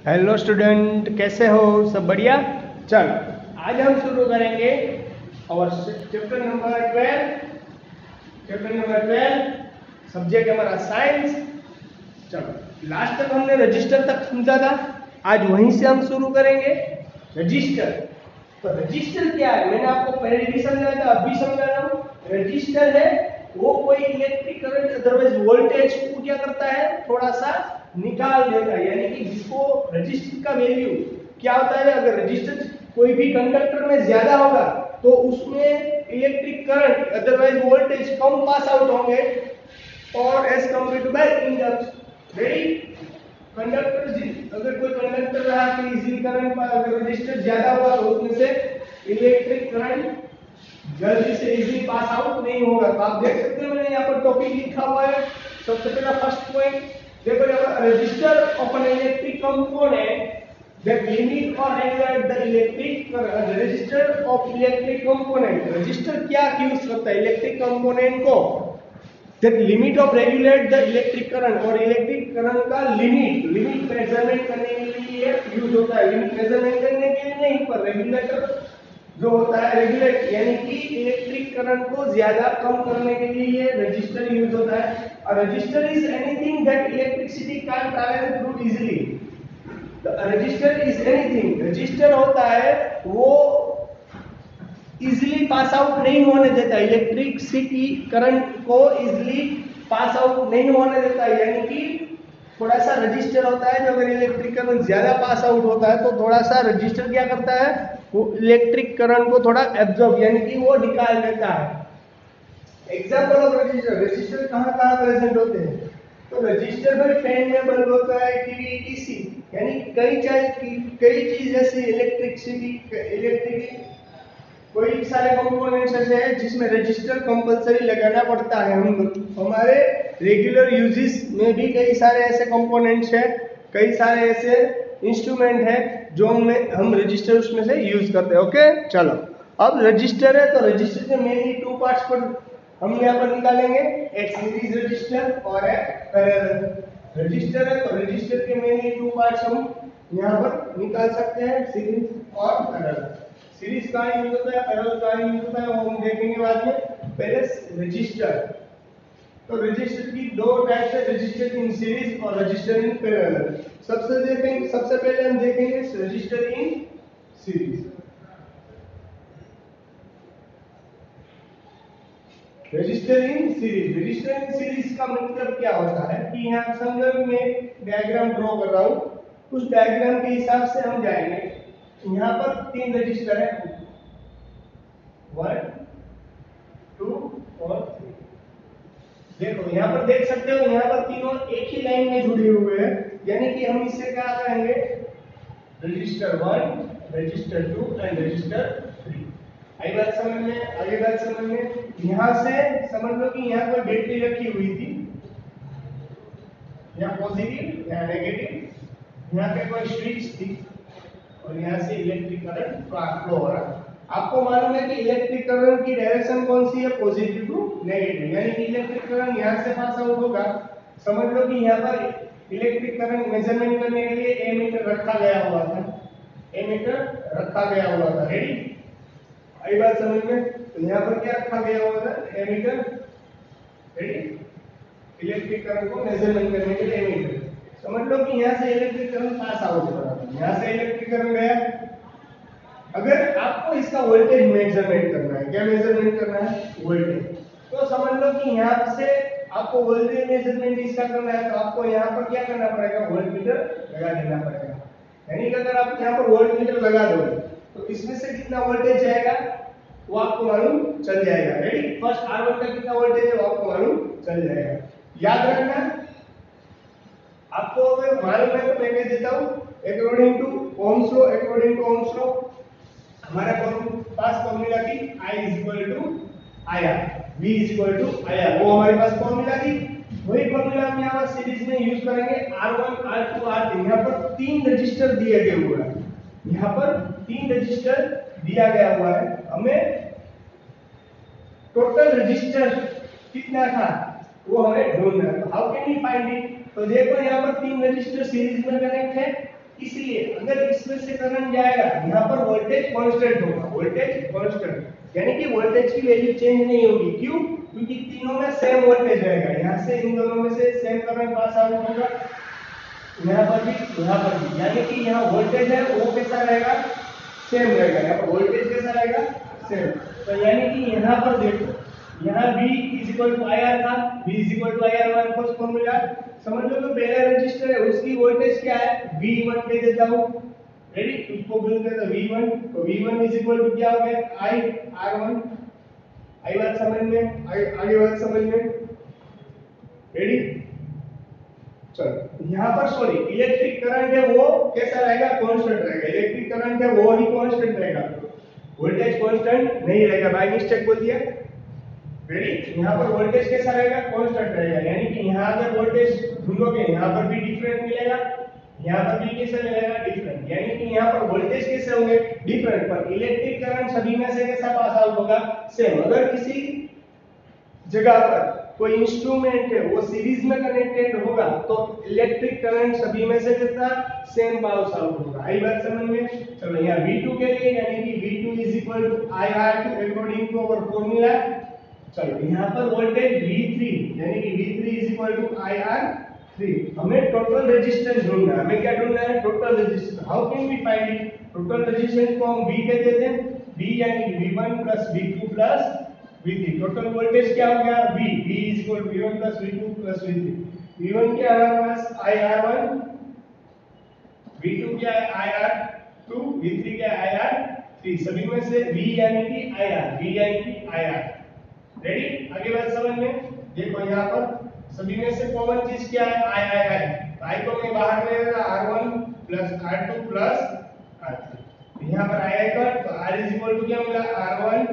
Hello student, कैसे हो? सब बढ़िया। चल, आज हम शुरू करेंगे और चैप्टर नंबर 12 सब्जेक्ट हमारा साइंस। चलो, लास्ट तक हमने रजिस्टर तक समझा था, आज वहीं से हम शुरू करेंगे रजिस्टर। तो रजिस्टर क्या है, मैंने आपको पहले भी समझाया था, अब भी समझा रहा हूँ। रजिस्टर है वो कोई इलेक्ट्रिक करंट अदरवाइज वोल्टेज को क्या करता है, थोड़ा सा निकाल देता है। यानी कि जिसको रजिस्टर का वैल्यू क्या होता है, अगर रजिस्टर कोई भी कंडक्टर में ज्यादा होगा तो उसमें इलेक्ट्रिक करंट अदरवाइज वोल्टेज कम पास आउट होंगे और as compare to by inductor. Ready? Conductor, अगर कोई कंडक्टर रहा तो इजी करंट पर अगर रजिस्टर ज्यादा होगा तो उसमें से इलेक्ट्रिक करंट जल्दी से इजीली पास आउट नहीं होगा। तो आप देख सकते हो मैंने यहाँ पर टॉपिक लिखा हुआ है। सबसे पहला फर्स्ट पॉइंट देखो, यहाँ पर register of an electric component that limit or regulate the electric register of electric component। Register क्या यूज करता है इलेक्ट्रिक कंपोनेंट को, that limit of regulate the electric current, और इलेक्ट्रिक करंट का लिमिट मेजरमेंट करने के लिए यूज होता है। लिमिट मेजरमेंट करने के लिए नहीं, पर रेगुलेटर जो होता है रेगुलेट यानी कि इलेक्ट्रिक करंट को ज्यादा कम करने के लिए ये रजिस्टर यूज होता है। और register is anything that electricity can travel through easily. Register is anything, register होता है वो इजीली पास आउट नहीं होने देता, इलेक्ट्रिसिटी करंट को इजीली पास आउट नहीं होने देता। यानी कि थोड़ा सा रजिस्टर होता है जो अगर इलेक्ट्रिक करंट ज्यादा पास आउट होता है तो थोड़ा सा रजिस्टर क्या करता है, वो इलेक्ट्रिक करंट को थोड़ा एब्जॉर्ब यानी कि वो निकाल देता है। एग्जांपल ऑफ रजिस्टर, रजिस्टर कहां कहां प्रेजेंट होते हैं? तो रजिस्टर में फैन में बल्ब होता है, टीवी, ईसी, यानी कई चीज जैसे इलेक्ट्रिक कोई सारे कंपोनेंट्स ऐसे हैं जिसमें रजिस्टर कंपलसरी लगाना पड़ता है। हम हमारे रेगुलर यूजेस में भी कई सारे ऐसे कंपोनेंट्स हैं, कई सारे ऐसे इंस्ट्रूमेंट हैं जो हम रजिस्टर उसमें से यूज करते हैं। ओके, चलो, अब रजिस्टर है तो रजिस्टर के मेनली टू पार्ट्स पर हम यहाँ पर निकालेंगे, एक सीरीज रजिस्टर और एक पैरेलल रजिस्टर है। तो रजिस्टर के मेनली टू पार्ट्स हम यहाँ पर निकाल सकते हैं, सीरीज और पैरेलल। सीरीज का यूज होता है, पैरेलल का यूज होता है, वो हम देखेंगे बाद में। पहले रजिस्टर, तो रजिस्टर की दो टाइप्स है, रजिस्टर इन सीरीज और रजिस्टर इन पैरेलल। सबसे पहले हम देखेंगे register in series. Register in series का मतलब क्या होता है कि यहाँ संदर्भ में डायग्राम ड्रॉ कर रहा हूँ, उस डायग्राम के हिसाब से हम जाएंगे। यहाँ पर तीन रजिस्टर है, 1, 2 और 3। देखो यहाँ पर देख सकते हो, यहाँ पर तीनों एक ही लाइन में जुड़े हुए हैं, यानी कि हम इससे क्या करेंगे, रजिस्टर 1, रजिस्टर 2 एंड रजिस्टर 3। आई बात समझ में? यहाँ से समझ लो कि यहाँ कोई बैटरी रखी हुई थी, यहाँ पॉजिटिव, यहाँ नेगेटिव, यहाँ पे कोई स्विच थी और यहाँ से इलेक्ट्रिक करंट फ्लो हो रहा है। आपको मालूम है कि इलेक्ट्रिक करंट की डायरेक्शन कौन सी है, पॉजिटिव टू नेगेटिव, यानी कि इलेक्ट्रिक करंट यहाँ से पास आउट होगा। समझ लो कि यहाँ पर इलेक्ट्रिक करंट मेजरमेंट करने के लिए एमीटर रखा गया हुआ था। रेडी? आई बात समझ में? तो यहाँ पर क्या रखा गया हुआ था, एमीटर। रेडी? इलेक्ट्रिक करंट को मेजरमेंट करने के लिए एमीटर। समझ लो कि यहाँ से इलेक्ट्रिक करंट पास आउट हो रहा है, यहाँ से इलेक्ट्रिक करंट गया। अगर आपको इसका वोल्टेज मेजरमेंट करना है, क्या मेजरमेंट करना है, वोल्टेज, तो समझ लो कि यहाँ से आपको वोल्टेज मेजरमेंट इसका करना है, तो आपको यहाँ पर क्या करना पड़ेगा, वोल्टमीटर लगा देना पड़ेगा। यानी कि अगर आप यहाँ पर वोल्टमीटर लगा दोगे तो इसमें से कितना वोल्टेज जाएगा वो आपको मालूम चल जाएगा। रेडी? फर्स्ट R1 का कितना वोल्टेज है वो आपको मालूम चल जाएगा। याद रखना, आपको अगर मालूम है तो मैं कह देता हूँ, अकॉर्डिंग टू ओम्स लॉ हमारे पास फॉर्मूला थी I = IR, V = IR, वो हमारे पास फॉर्मूला थी। वही फॉर्मूला हम यहाँ पर सीरीज में यूज करेंगे, R1, R2, R3। यहाँ पर तीन रजिस्टर दिए गए हुए हैं, यहाँ पर तीन रजिस्टर दिया गया हुआ है। हमें टोटल रजिस्टर कितना था वो हमें ढूंढना है। How can we find it? तो देखो यहाँ पर तीन रजिस्टर सीरीज में कनेक्ट है, इसलिए अगर इसमें से करंट जाएगा यहाँ पर वोल्टेज कांस्टेंट होगा, वोल्टेज कांस्टेंट, यानी कि वोल्टेज की वैल्यू चेंज नहीं होगी। क्यों? क्योंकि तीनों में सेम वोल्टेज रहेगा। यहाँ से इन दोनों में से सेम करंट पास आउट होगा, यहाँ पर भी, यहाँ पर भी, यानी कि यहाँ वोल्टेज है वो कैसा रहेगा? सेम रहेगा। यहाँ पर वोल्टेज कैसा रहेगा? सेम। तो यानी कि यहाँ पर देखो, यहाँ V IR था, V IR one first formula समझ लो। तो पहला रजिस्टर है उसकी वोल्टेज क्या है? V1 दे देता हूँ, रेडी? उसको बोलते हैं तो V1, तो V1 क्या हो गया? I R1। आई बात समझ में? आगे बात समझ में, रेडी? चलो यहाँ पर सॉरी, इलेक्ट्रिक करंट है वो कैसा रहेगा? कांस्टेंट रहेगा। इलेक्ट्रिक करंट है वो ही कांस्टेंट रहेगा, वोल्टेज कांस्टेंट नहीं रहेगा। बाय मिस्टेक बोल दिया, रेडी? यहाँ पर वोल्टेज कैसा रहेगा? कांस्टेंट रहेगा। यानी कि यहाँ अगर वोल्टेज ढूंढोगे यहाँ पर भी डिफरेंट मिलेगा, यहाँ पर भी कैसा मिलेगा? डिफरेंट। यानी कि यहाँ पर वोल्टेज कैसे होंगे? डिफरेंट, पर इलेक्ट्रिक करंट सभी में से कैसा पास आउट होगा? सेम। अगर किसी जगह पर कोई इंस्ट्रूमेंट है वो सीरीज में कनेक्टेड होगा तो इलेक्ट्रिक करंट सभी में से कितना? सेम पास आउट होगा। आई बात समझ में? चलो यहाँ V2 के लिए, यानी कि V2 IR2 according to our formula. चलो यहाँ पर वोल्टेज V3, यानी कि V3 IR3। हमें टोटल रेजिस्टेंस ढूंढना है। हमें क्या ढूंढना है? Total resistance. How can we find it? Total resistance को हम V कहते थे, V यानी कि V1 plus V2 plus V3। Total voltage क्या हो गया? V V1 plus V2 plus V3। V1 क्या है हमारे पास? IR1, V2 क्या है? IR2, V3 क्या है? IR3। सभी में से V यानी कि IR, रेडी? आगे बात समझ में? देखो यहाँ पर सभी में से कॉमन चीज क्या है? I को मैं बाहर ले रहा R1 plus R2 plus R3। यहाँ पर I का तो R क्या मिला? R1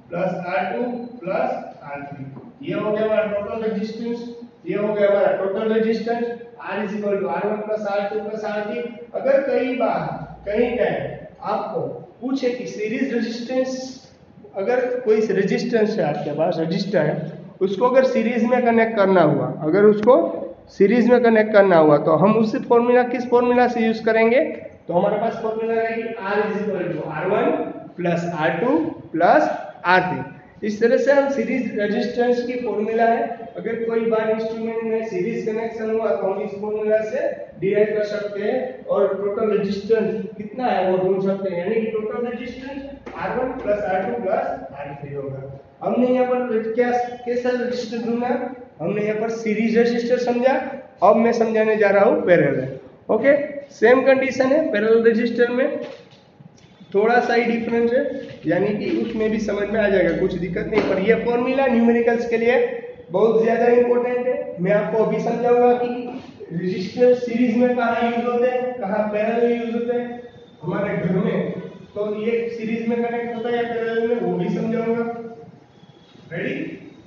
plus R2 plus R3। ये हो गया हमारा टोटल रेजिस्टेंस, ये हो गया हमारा total resistance. R1 plus R2 plus R3। अगर कई बार कहीं कहीं आपको पूछे कि सीरीज रेजिस्टेंस, अगर कोई रेजिस्टेंस है आपके पास, रजिस्टर है, उसको अगर सीरीज में कनेक्ट करना हुआ, अगर उसको सीरीज में कनेक्ट करना हुआ तो हम उस फॉर्मूला किस फॉर्मूला से यूज करेंगे? तो हमारे पास फॉर्मूला रहेगी R1 plus R2 plus R3। इस तरह से हम सीरीज रेजिस्टेंस की फॉर्मूला है, अगर कोई बार इंस्ट्रूमेंट में सीरीज कनेक्शन हुआ तो हम इस फॉर्मूला से डिराइव कर सकते हैं और टोटल रेजिस्टेंस कितना है वो ढूंढ सकते हैं। यानी कि total resistance R1 plus R2 plus R3 होगा। हमने यहाँ पर क्या कैसा रेजिस्टर ढूंढा? हमने यहाँ पर सीरीज रेजिस्टर समझा। अब मैं समझाने जा रहा हूँ पैरेलल। ओके, सेम कंडीशन है पैरेलल रेजिस्टर में, थोड़ा सा ही डिफरेंस है, यानी कि उसमें भी समझ में आ जाएगा, कुछ दिक्कत नहीं। पर ये फॉर्मूला न्यूमेरिकल्स के लिए बहुत ज्यादा इंपॉर्टेंट है। मैं आपको अभी समझाऊंगा कि रेजिस्टर सीरीज में कहाँ यूज होते हैं, कहाँ पैरेलल यूज होते हैं हमारे घर में। तो ये सीरीज में कनेक्ट होता है या पैरेलल में, वो भी समझाऊंगा, रेडी?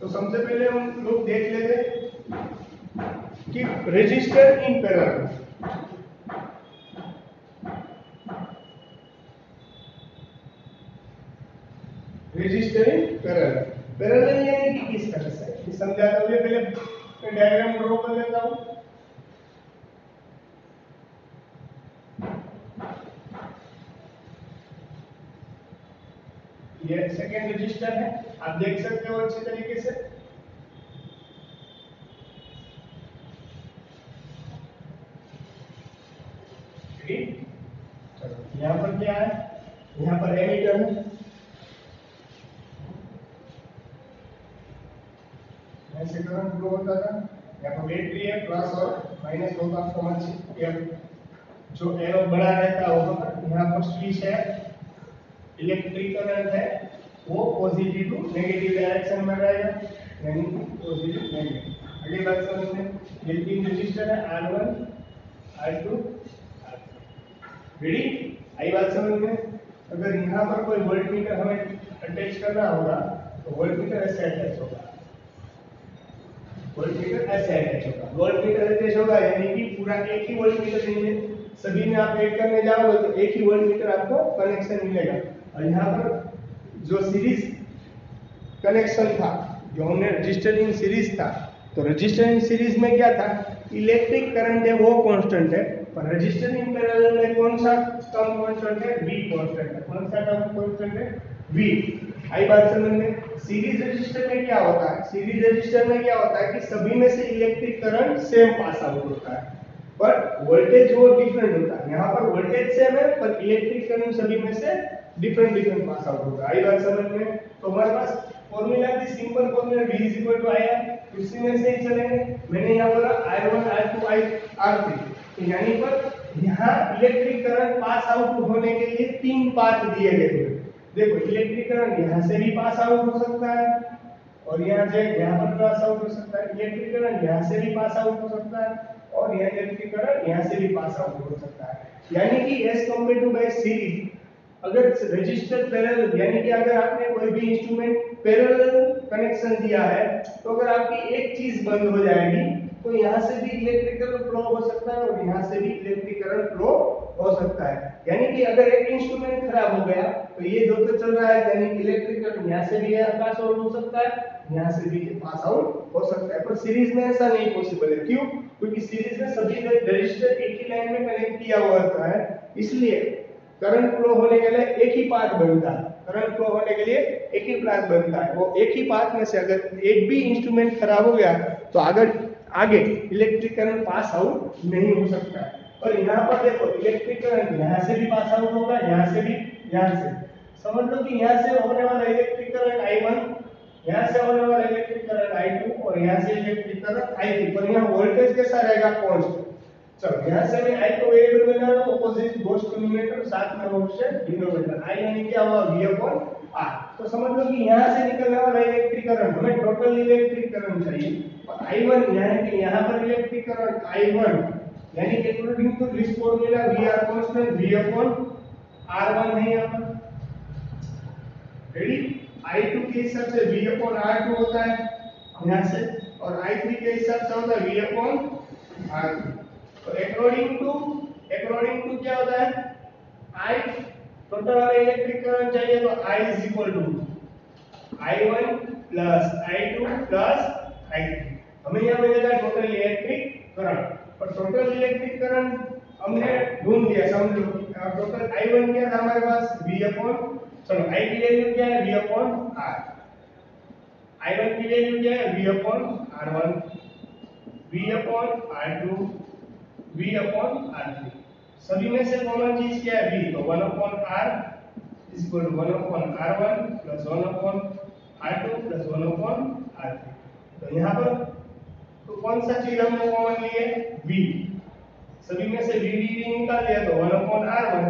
तो सबसे पहले हम लोग देख लेते हैं कि resistor in parallel. Resistor in parallel, parallel यानी कि किस तरह से ये समझाता हूँ। पहले मैं डायग्राम ड्रॉ कर लेता हूँ। ये सेकेंड रजिस्टर है, आप देख सकते हो अच्छे तरीके से। चलो यहाँ पर क्या है? यहाँ पर एमीटर है, ऐसे करंट फ्लो होता था। यहाँ पर बैटरी है, प्लस और माइनस होगा, आपको समझिए। जो एरो बड़ा रहता है वहां पर, यहाँ पर स्विच है, इलेक्ट्रिक करंट है वो पॉजिटिव टू नेगेटिव डायरेक्शन में रहेगा, यानी पॉजिटिव नेगेटिव। अगली बात समझ में, ये तीन रजिस्टर है R1 R2 R3, रेडी? आई बात समझ में? अगर यहाँ पर कोई वोल्टमीटर हमें अटैच करना होगा तो वोल्टमीटर ऐसे अटैच होगा, वोल्टमीटर ऐसे अटैच होगा। वोल्टमीटर अटैच होगा यानी कि पूरा एक ही वोल्टमीटर नहीं है, सभी में आप ऐड करने जाओगे तो एक ही वोल्टमीटर आपको कनेक्शन मिलेगा। और यहाँ पर जो सीरीज कनेक्शन था, जो हमने रजिस्टर इन सीरीज था, तो रजिस्टर इन सीरीज में क्या था? इलेक्ट्रिक करंट है वो कांस्टेंट है, पर रजिस्टर इन पैरेलल में कौन सा टर्म कांस्टेंट है? V कांस्टेंट है। कौन सा टर्म कांस्टेंट है? V। आई बात समझ में? सीरीज रजिस्टर में क्या होता है? सीरीज रजिस्टर में क्या होता है कि सभी में से electric current same pass out होता है, पर वोल्टेज वो डिफरेंट होता है। यहाँ पर वोल्टेज सेम है पर इलेक्ट्रिक करंट सभी में से डिफरेंट पास आउट होगा। आई बात समझ में? तो हमारे पास फॉर्मूला थी, सिंपल फॉर्मूला V IR, उसी में से ही चलेंगे। मैंने यहाँ बोला I1 I2 R3, तो यानी पर यहाँ इलेक्ट्रिक करंट पास आउट होने के लिए 3 पाथ दिए गए हैं। देखो इलेक्ट्रिक करंट यहाँ से भी पास आउट हो सकता है और यहाँ पर पास आउट हो सकता है। इलेक्ट्रिक करंट यहाँ से भी पास आउट हो सकता है और यहाँ इलेक्ट्रिक करंट यहाँ से भी पास आउट हो सकता है। यानी कि as compare to by series, अगर रजिस्टर पैरेलल, यानी कि अगर आपने कोई भी इंस्ट्रूमेंट पैरेलल कनेक्शन दिया है तो अगर आपकी एक चीज बंद हो जाएगी तो यहाँ से भी इलेक्ट्रिकल फ्लो हो सकता है और यहाँ से भी इलेक्ट्रिक करंट फ्लो हो सकता है। यानी कि अगर एक इंस्ट्रूमेंट खराब हो गया तो ये जो तो चल रहा है, यानी कि इलेक्ट्रिक करंट यहाँ से भी पास आउट हो सकता है, यहाँ से भी पास आउट हो सकता है। पर सीरीज में ऐसा नहीं पॉसिबल है। क्यों? क्योंकि सीरीज में सभी रजिस्टर एक ही लाइन में कनेक्ट किया हुआ होता है, इसलिए करंट फ्लो होने के लिए एक ही पाथ बनता है। करंट फ्लो होने के लिए एक ही पाथ बनता है। वो एक ही पाथ में से अगर एक भी इंस्ट्रूमेंट खराब हो गया तो आगे इलेक्ट्रिक करंट पास आउट नहीं हो सकता है। और यहाँ पर देखो इलेक्ट्रिक करंट यहाँ से भी पास आउट होगा, यहाँ से भी, यहाँ से। समझ लो कि यहाँ से होने वाला इलेक्ट्रिक करंट I1, यहाँ से होने वाला इलेक्ट्रिक करंट I2 और यहाँ से इलेक्ट्रिक करंट I3, पर यहाँ वोल्टेज कैसा रहेगा? कांस्टेंट। चलो यहाँ से मैं I को वेरिएबल में डाल दूं, ऑपोजिट गोस टू न्यूमरेटर, साथ में होगा डिनोमिनेटर। I यानी क्या हुआ? V/R। तो समझ लो कि यहाँ से निकलने वाला इलेक्ट्रिक करंट, हमें टोटल इलेक्ट्रिक करंट चाहिए। और I1 यानी कि यहाँ पर इलेक्ट्रिक करंट I1 यानी कि according to this formula VR constant V/R1 है यहाँ पर। रेडी? I2 के हिसाब से V/R2 होता है यहाँ से, और I3 के हिसाब से होता है V/R3। तो अकॉर्डिंग टू क्या होता है? I टोटल वाला इलेक्ट्रिक करंट चाहिए तो I is equal to I1 plus I2 plus I3। हमें यहाँ मिलेगा टोटल इलेक्ट्रिक करंट, और टोटल इलेक्ट्रिक करंट हमने ढूंढ लिया। समझ लो टोटल I1 क्या था हमारे पास? चलो I की वैल्यू क्या है? V/R। I1 की वैल्यू क्या है? V/R1, V/R2, V/R3। सभी में से कॉमन चीज क्या है? V। तो 1/R is equal to 1/R1 plus 1/R2 plus 1/R3। तो यहाँ पर तो कौन सा चीज हमने कॉमन ली है? V। सभी में से V निकाल दिया तो 1/R1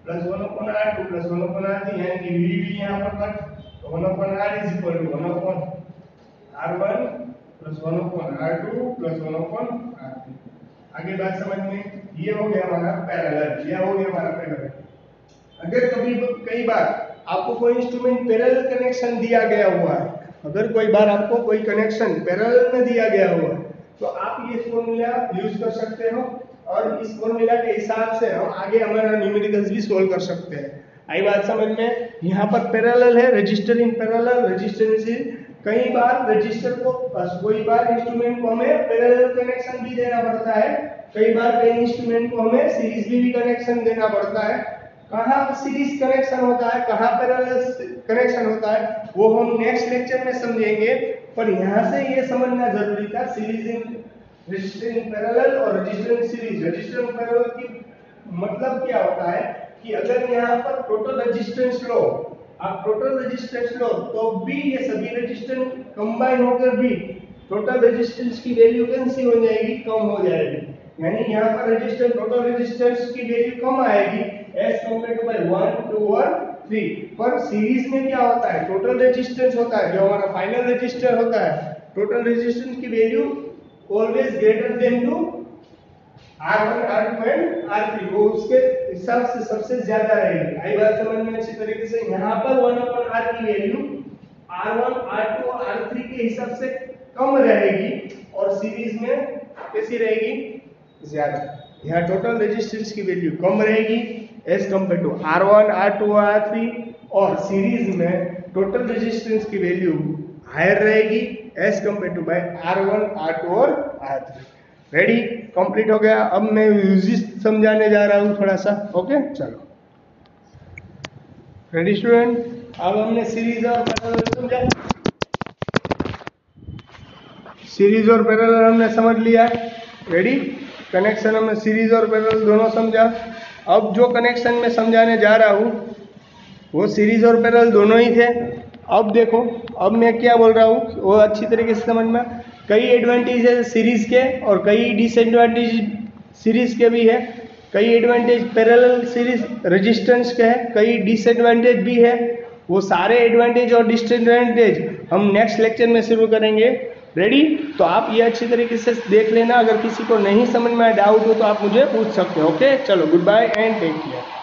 plus 1/R2 plus 1/R3, यानी कि V यहाँ पर कट, तो 1/R is equal to 1/R1 plus 1/R2 plus 1/R3। आगे बात समझ में? ये हो गया हमारा पैरेलल, ये हो गया हमारा पैरेलल। अगर कई बार आपको कोई इंस्ट्रूमेंट पैरेलल कनेक्शन दिया गया हुआ है, अगर कोई बार आपको कोई कनेक्शन पैरेलल में दिया गया हुआ है तो आप ये फॉर्मूला यूज कर सकते हो और इस फॉर्मूला के हिसाब से हम आगे हमारा न्यूमेरिकल्स भी सोल्व कर सकते हैं। आई बात समझ में? यहाँ पर पैरेलल है, रजिस्टर इन पैरेलल, रेजिस्टेंस। कई बार रजिस्टर को कोई बार इंस्ट्रूमेंट को हमें पैरेलल कनेक्शन भी देना पड़ता है, कई बार कई इंस्ट्रूमेंट को हमें सीरीज भी कनेक्शन देना पड़ता है। कहाँ सीरीज कनेक्शन होता है, कहाँ पैरेलल कनेक्शन होता है, वो हम नेक्स्ट लेक्चर में समझेंगे। पर यहाँ से ये समझना जरूरी था, series in register in parallel और register in series. Register in parallel की मतलब क्या होता है कि अगर यहाँ पर टोटल रेजिस्टेंस लो, आप टोटल रेजिस्टेंस लो तो भी ये सभी रेजिस्टेंस कंबाइन होकर भी टोटल रेजिस्टेंस की वैल्यू कैंसिल हो जाएगी, कम हो जाएगी। यानी यहाँ पर रेजिस्टेंस, टोटल रेजिस्टेंस की वैल्यू कम आएगी एज कंपेयर टू बाय 1 2 और 3। पर सीरीज में क्या होता है? टोटल रेजिस्टेंस होता है, जो हमारा फाइनल रेजिस्टर होता है, टोटल रेजिस्टेंस की value always greater than to R1 R2 and R3, वो उसके हिसाब से सबसे ज्यादा रहेगी। आई बात समझ में अच्छी तरीके से? यहाँ पर 1/R की वैल्यू R1 R2 और R3 के हिसाब से कम रहेगी और सीरीज में कैसी रहेगी? ज्यादा। यहाँ टोटल रेजिस्टेंस की वैल्यू कम रहेगी as compare to R1 R2 R3, और सीरीज में टोटल रेजिस्टेंस की वैल्यू हायर रहेगी as compare to by R1 R2 और R3। रेडी, कंप्लीट हो गया। अब मैं यूजेस समझाने जा रहा हूँ थोड़ा सा। ओके, चलो रेडी स्टूडेंट। अब हमने सीरीज और पैरेलल समझा, सीरीज और पैरेलल हमने समझ लिया। रेडी, कनेक्शन हमने सीरीज और पैरेलल दोनों समझा। अब जो कनेक्शन मैं समझाने जा रहा हूँ वो सीरीज और पैरेलल दोनों ही थे। अब देखो, अब मैं क्या बोल रहा हूँ वो अच्छी तरीके से समझ में। कई एडवांटेज है सीरीज के और कई डिसएडवांटेज सीरीज के भी है। कई एडवांटेज पैरेलल सीरीज रेजिस्टेंस के है, कई डिसएडवांटेज भी है। वो सारे एडवांटेज और डिसएडवांटेज हम नेक्स्ट लेक्चर में शुरू करेंगे। रेडी, तो आप ये अच्छी तरीके से देख लेना। अगर किसी को नहीं समझ में डाउट हो तो आप मुझे पूछ सकते हो। ओके, चलो goodbye and take care.